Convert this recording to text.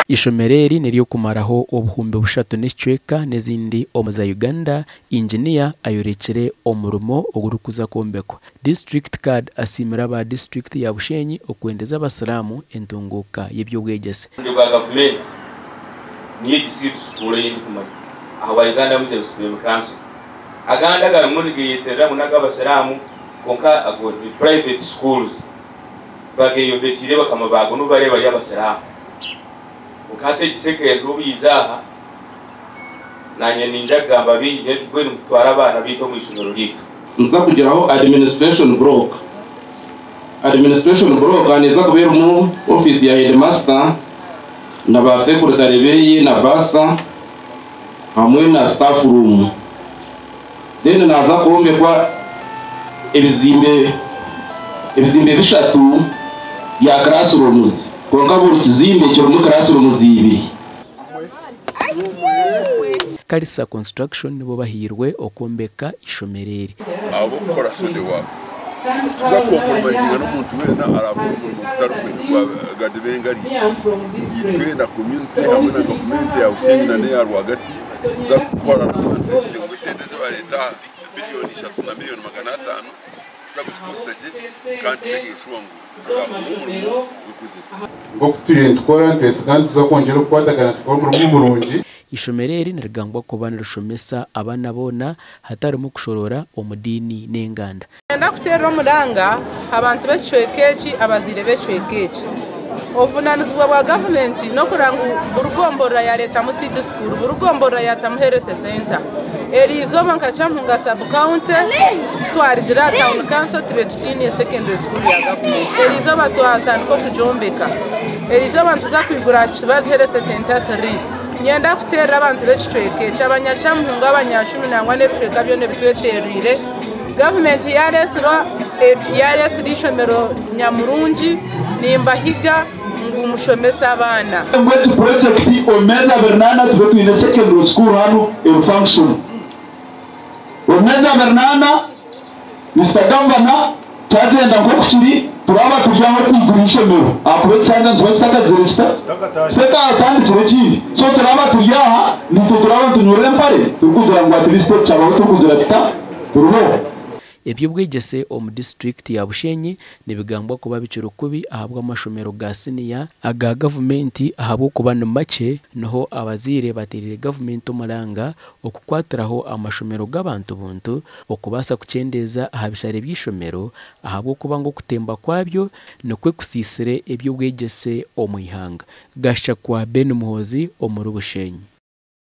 Ishomereri niryo kumaraho obuhumbi bushatu n'icweka n'ezindi omuza Uganda engineer ayorekere omurumo ogurukuza kombekwa. District card asimira aba district ya Bushenyi okwendeza Abasiraamu entunguka y'ebyobwegyese. Gavumenti niyo gisiru sukuru yindi kumanya aho Uganda muze Supreme Council aganda garamuni giyetera munaga Abasiraamu konka ago private schools bageyo bekire bakama bago nubare bari Abasiraamu ukate giseke rubizaha nanye ninjagamba bingi netugwe mutwara abana bito mu ishuri rito nza kugeraho administration block aneza kubera mu office ya headmaster na ba secretary beye na basa hamwe na staff room then naza kuombekwa ebizimbe bishatu ya classrooms konka buri kizimbe cyo mu classrooms ibiri. Karisa construction nibo bahirwe okombeka ishomereri abo gukora sode wa tuza kompromisinga n'umuntu wena arakora umurimo utarukwe gadibengari yitwenda community hamwe na gavumenti ya Bushenyi na neya rwagati za gukora n'abantu ngo sente z'abareta miliyoni 3 na miliyoni 500 tuza kuzikusage kandi tekishwa ngo bikuzira ngo kutirenda tukora twese kandi tuza kongera kwatagana tukora umurimo murungi. Ishomereri nirigangwa ko bana rushomesa abana bona hatarimo kushorora omudini n'enganda. Enda kutera omuranga abantu becwekeki abazire becwekeki ovunanizibwa bwa gavumenti no kuranga urugombora ya leta mu seed school urugombora ya tamuherese center erizo bankacampunga sub county twarijira town council tube tutini secondary school ya gavumenti erizo batwatandiko kujombeka erizo abantu za kwigura kibaziherese center 3 nyenda kutera abantu becwekeki abanyacampunga abanyashumi nangwa nebicweka byo nebitweterire gavumenti yaresi rishomero nyamurungi nimbahiga ngumushomesa abana ngwete project omeza bernana tube in secondary school hano in function omeza bernana Mr. Governor cyagenda ngo kukiri turaba tujyaho kwigurisha mero akubetse sanza ntwasaka zirista seka atandikire kindi so turaba tujyaha nito turaba tunyure mpare tukugira ngo at least cyabaho tukugira kita turuho. Ebyobwegyese omu district ya Bushenyi nibigambwa kuba biciro kubi ahabwa amashomero ga senior aga gavumenti ahabwo kuba make noho abazire batirire gavumenti omuranga okukwatiraho amashomero g'abantu buntu okubasa kucendeza ahabishare by'ishomero ahabwo kuba ngo kutemba kwabyo nokwe kusisire ebyobwegyese omu ihanga. Gasha kwa Ben Muhozi omuri Bushenyi.